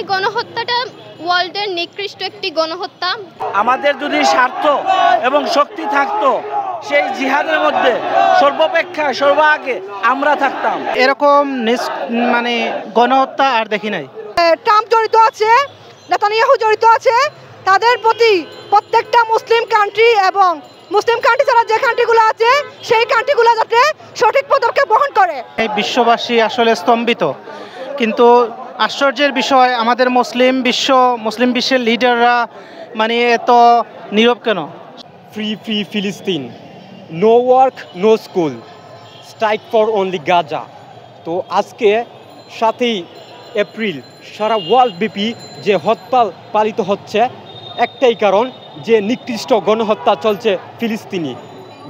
এই গণহত্যাটা ওয়ার্ল্ডের নিকৃষ্ট একটি গণহত্যা। আমাদের যদি স্বার্থ এবং শক্তি থাকতো সেই জিহাদের মধ্যে সর্বাপেক্ষা সর্বাগে আমরা থাকতাম। এরকম মানে গণহত্যা আর দেখি নাই। ট্রাম্প জড়িত আছে, নেতানিয়াহু জড়িত আছে, তাদের প্রতি প্রত্যেকটা মুসলিম কান্ট্রি এবং মুসলিম কান্ট্রি ছাড়া যে কান্ট্রিগুলো আছে সেই কান্ট্রিগুলো যাতে সঠিক পদক্ষেপ গ্রহণ করে। এই বিশ্ববাসী আসলে স্তম্ভিত, কিন্তু আশ্চর্যের বিষয় আমাদের মুসলিম বিশ্বের লিডাররা মানে এত নীরব কেন? ফ্রি ফিলিস্তিন, no work no school, strike for only Gaza. তো আজকে 7ই এপ্রিল সারা ওয়ার্ল্ড ব্যাপী যে হত্যা পালিত হচ্ছে একটাই কারণ, যে নিকৃষ্ট গণহত্যা চলছে ফিলিস্তিনি।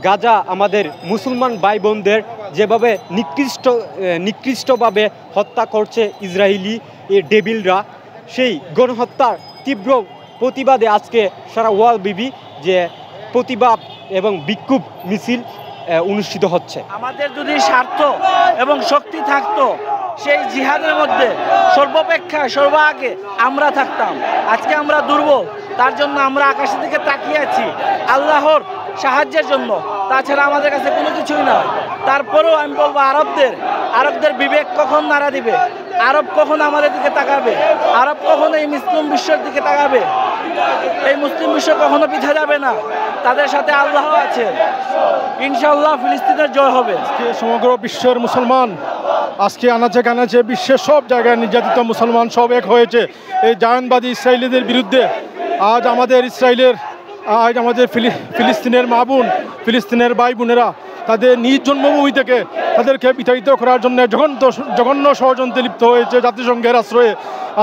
গাজা আমাদের মুসলমান ভাই বোনদের যেভাবে নিকৃষ্টভাবে হত্যা করছে ইসরায়েলি ডেভিলরা, সেই গণহত্যার তীব্র প্রতিবাদে আজকে সারা ওয়ার্ল্ড ব্যাপী যে প্রতিবাদ এবং বিক্ষোভ মিছিল অনুষ্ঠিত হচ্ছে। আমাদের যদি স্বার্থ এবং শক্তি থাকতো সেই জিহাদের মধ্যে সর্বাপেক্ষা সর্বাগে আমরা থাকতাম। আজকে আমরা দুর্বল, তার জন্য আমরা আকাশের দিকে তাকিয়ে আছি আল্লাহর সাহায্যের জন্য, তাছাড়া আমাদের কাছে কোনো কিছুই নয়। তারপরেও আমি বলবো আরবদের বিবেক কখন নাড়া দিবে, আরব কখন আমাদের দিকে তাকাবে, আরব কখন এই মুসলিম বিশ্বের দিকে তাকাবে, এই মুসলিম বিশ্ব কখনো পিছিয়ে যাবে না, তাদের সাথে আল্লাহ আছে, ইনশাআল্লাহ ফিলিস্তিনের জয় হবে। সমগ্র বিশ্বের মুসলমান আজকে আনাচে কানাচে বিশ্বের সব জায়গায় নির্যাতিত মুসলমান সব এক হয়েছে এই জায়নবাদী ইসরায়েলিদের বিরুদ্ধে। আজ আমাদের ফিলিস্তিনের মা বোন, ফিলিস্তিনের ভাই বোনেরা তাদের নিজ জন্মভূমি থেকে তাদেরকে বিতাড়িত করার জন্য জঘন্য ষড়যন্ত্রে লিপ্ত হয়েছে জাতিসংঘের আশ্রয়ে।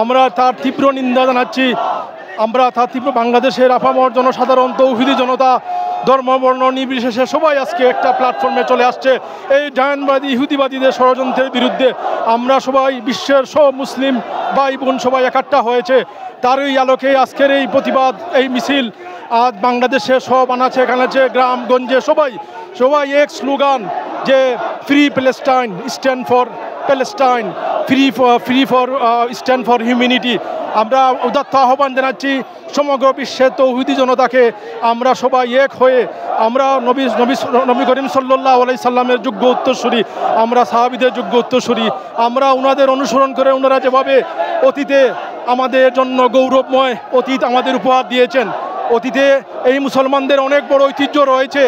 আমরা তার তীব্র নিন্দা জানাচ্ছি। বাংলাদেশের আপামর জনসাধারণ, তৌহিদি জনতা, ধর্ম বর্ণ নির্বিশেষে সবাই আজকে একটা প্ল্যাটফর্মে চলে আসছে এই জায়নবাদী ইহুদিবাদীদের ষড়যন্ত্রের বিরুদ্ধে। আমরা সবাই বিশ্বের সব মুসলিম ভাই বোন সবাই একাট্টা হয়েছে। তারই আলোকে আজকের এই প্রতিবাদ, এই মিছিল। আজ বাংলাদেশের সব আনাচে কানাচে গ্রামগঞ্জে সবাই এক স্লোগান যে free Palestine, stand for Palestine, free for stand for humanity. আমরা উদাত্ত আহ্বান জানাচ্ছি সমগ্র বিশ্বের তৌহিদি জনতাকে, আমরা সবাই এক হয়ে আমরা নবী করিম সাল্লাল্লাহু আলাইহি সাল্লামের যোগ্য উত্তরসূরি, আমরা সাহাবীদের যোগ্য উত্তরসূরি। আমরা ওনাদের অনুসরণ করে ওনারা যেভাবে অতীতে আমাদের জন্য গৌরবময় অতীত আমাদের উপহার দিয়েছেন, অতীতে এই মুসলমানদের অনেক বড় ঐতিহ্য রয়েছে।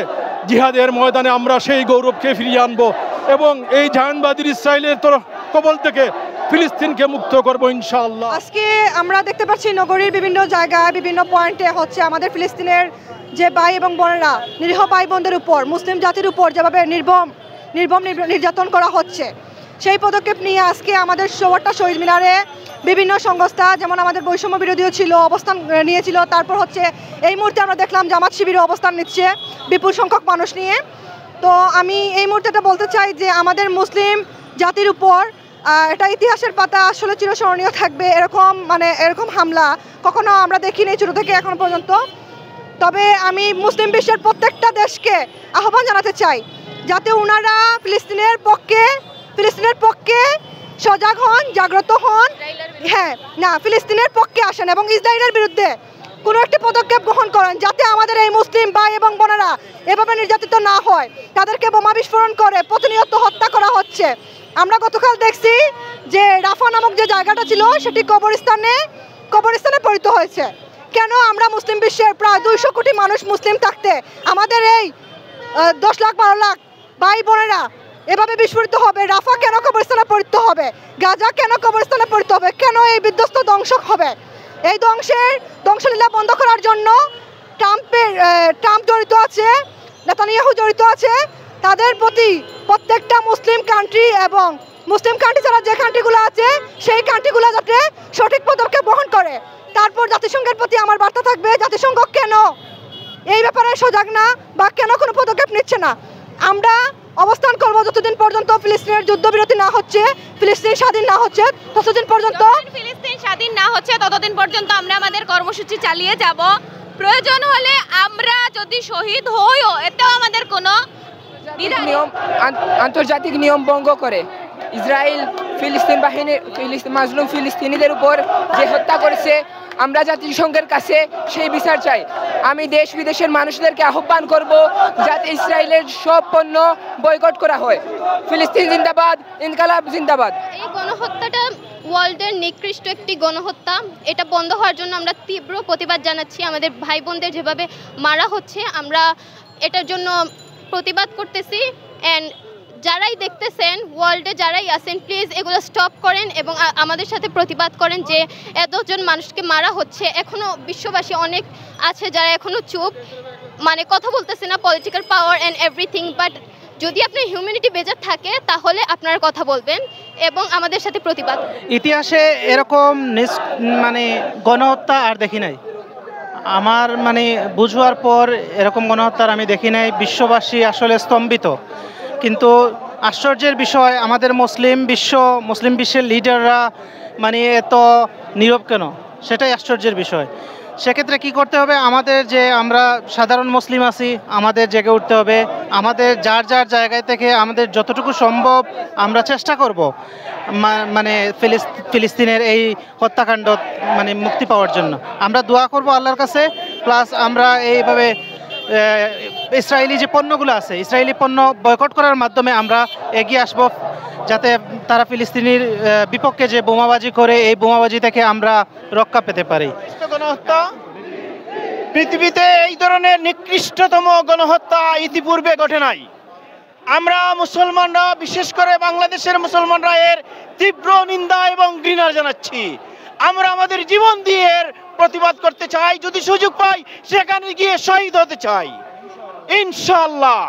জিহাদের ময়দানে আমরা সেই গৌরবকে ফিরিয়ে আনবো এবং এই জায়নবাদী ইসরায়েলের কবল থেকে ফিলিস্তিনকে মুক্ত করবো ইনশাআল্লাহ। আজকে আমরা দেখতে পাচ্ছি নগরীর বিভিন্ন জায়গায় বিভিন্ন পয়েন্টে হচ্ছে আমাদের ফিলিস্তিনের যে ভাই এবং বোনেরা, নিরীহ ভাই বোনদের উপর, মুসলিম জাতির উপর যেভাবে নির্মম নির্যাতন করা হচ্ছে, সেই পদক্ষেপ নিয়ে আজকে আমাদের 16টা শহীদ মিনারে বিভিন্ন সংস্থা, যেমন আমাদের বৈষম্য বিরোধীও ছিল, অবস্থান নিয়েছিল। তারপর হচ্ছে এই মুহূর্তে আমরা দেখলাম জামাত শিবিরও অবস্থান নিচ্ছে বিপুল সংখ্যক মানুষ নিয়ে। তো আমি এই মুহূর্তেটা বলতে চাই যে আমাদের মুসলিম জাতির উপর এটা ইতিহাসের পাতা আসলে চিরস্মরণীয় থাকবে। এরকম হামলা কখনো আমরা দেখিনি ছোটো থেকে এখন পর্যন্ত। তবে আমি মুসলিম বিশ্বের প্রত্যেকটা দেশকে আহ্বান জানাতে চাই যাতে ওনারা ফিলিস্তিনের পক্ষে সজাগ হন, জাগ্রত হন, ফিলিস্তিনের পক্ষে আসেন এবং ইসরায়েলের বিরুদ্ধে কোনো একটি পদক্ষেপ গ্রহণ করেন, যাতে আমাদের এই মুসলিম ভাই এবং বোনেরা এভাবে নির্যাতিত না হয়। তাদেরকে বোমা বিস্ফোরণ করে প্রতিনিয়ত হত্যা করা হচ্ছে। আমরা গতকাল দেখছি যে রাফা নামক যে জায়গাটা ছিল সেটি কবরস্থানে পরিণত হয়েছে। কেন আমরা মুসলিম বিশ্বের প্রায় 200 কোটি মানুষ মুসলিম থাকতে আমাদের এই 10 লাখ 12 লাখ ভাই বোনেরা এভাবে বিস্ফোরিত হবে? রাফা কেন কবরস্থানে পরিণত হবে? গাজা কেন কবরস্থানে পরিণত হবে? কেন এই বিধ্বস্ত ধ্বংস হবে? এই ধ্বংসলীলা বন্ধ করার জন্য ট্রাম্প জড়িত আছে, নেতানিয়াহু জড়িত আছে, তাদের প্রতি প্রত্যেকটা মুসলিম কান্ট্রি এবং মুসলিম কান্ট্রি ছাড়া যে কান্ট্রিগুলো আছে সেই কান্ট্রিগুলো যাতে সঠিক পদক্ষেপ গ্রহণ করে। তারপর জাতিসংঘের প্রতি আমার বার্তা থাকবে, জাতিসংঘ কেন এই ব্যাপারে সজাগ না বা কেন কোনো পদক্ষেপ নিচ্ছে না? আমরা অবস্থান করব যতদিন পর্যন্ত ফিলিস্তিনের যুদ্ধবিরতি না হচ্ছে, ফিলিস্তিন স্বাধীন না হচ্ছে, ততদিন পর্যন্ত ততদিন পর্যন্ত আমরা আমাদের কর্মসূচি চালিয়ে যাব। প্রয়োজন হলে আমরা যদি শহীদ হইও এতেও আমাদের কোনো আন্তর্জাতিক নিয়ম ভঙ্গ করে ইসরায়েল ফিলিস্তিন বাহিনী মাজলুম ফিলিস্তিনিদের উপর যে হত্যা করেছে, আমরা জাতিসংঘের কাছে সেই বিচার চাই। আমি দেশ বিদেশের মানুষদেরকে আহ্বান করব যাতে ইসরায়েলের সব পণ্য বয়কট করা হয়। ফিলিস্তিন জিন্দাবাদ, ইনকালাব জিন্দাবাদ। এই গণহত্যাটা ওয়ার্ল্ডের নিকৃষ্ট একটি গণহত্যা। এটা বন্ধ হওয়ার জন্য আমরা তীব্র প্রতিবাদ জানাচ্ছি। আমাদের ভাই বোনদের যেভাবে মারা হচ্ছে, আমরা এটার জন্য প্রতিবাদ করতেছি। অ্যান্ড যারাই দেখতেছেন, ওয়ার্ল্ডে যারাই আছেন, প্লিজ এগুলো স্টপ করেন এবং আমাদের সাথে প্রতিবাদ করেন যে এতজন মানুষকে মারা হচ্ছে। এখনও বিশ্ববাসী অনেক আছে যারা এখনও চুপ, মানে কথা বলতেছে না, political power and everything. But যদি আপনার হিউম্যানিটি বেজার থাকে তাহলে আপনারা কথা বলবেন এবং আমাদের সাথে প্রতিবাদ। ইতিহাসে এরকম মানে গণহত্যা আর দেখি নাই। আমার মানে বুঝবার পর এরকম গণহত্যার আমি দেখি নাই। বিশ্ববাসী আসলে স্তম্ভিত। কিন্তু আশ্চর্যের বিষয়, আমাদের মুসলিম বিশ্বের লিডাররা মানে এত নীরব কেন, সেটাই আশ্চর্যের বিষয়। সেক্ষেত্রে কি করতে হবে? আমাদের যে আমরা সাধারণ মুসলিম আছি, আমাদের জেগে উঠতে হবে। আমাদের যার যার জায়গায় থেকে আমাদের যতটুকু সম্ভব আমরা চেষ্টা করব মানে ফিলিস্তিনের এই হত্যাকাণ্ড মানে মুক্তি পাওয়ার জন্য। আমরা দোয়া করব আল্লাহর কাছে। প্লাস আমরা এইভাবে ইসরায়েলি যে পণ্যগুলো আছে, ইসরায়েলি পণ্য বয়কট করার মাধ্যমে আমরা এগিয়ে আসব, যাতে তারা ফিলিস্তিনির বিপক্ষে যে বোমাবাজি করে, এই বোমাবাজি থেকে আমরা রক্ষা পেতে পারি। গণহত্যা পৃথিবীতে এই ধরনের নিকৃষ্টতম গণহত্যা ইতিপূর্বে ঘটে নাই। আমরা মুসলমানরা, বিশেষ করে বাংলাদেশের মুসলমানরা এর তীব্র নিন্দা এবং ঘৃণা জানাচ্ছি। আমরা আমাদের জীবন দিয়ে এর প্রতিবাদ করতে চাই। যদি সুযোগ পাই সেখানে গিয়ে শহীদ হতে চাই ইনশাআল্লাহ।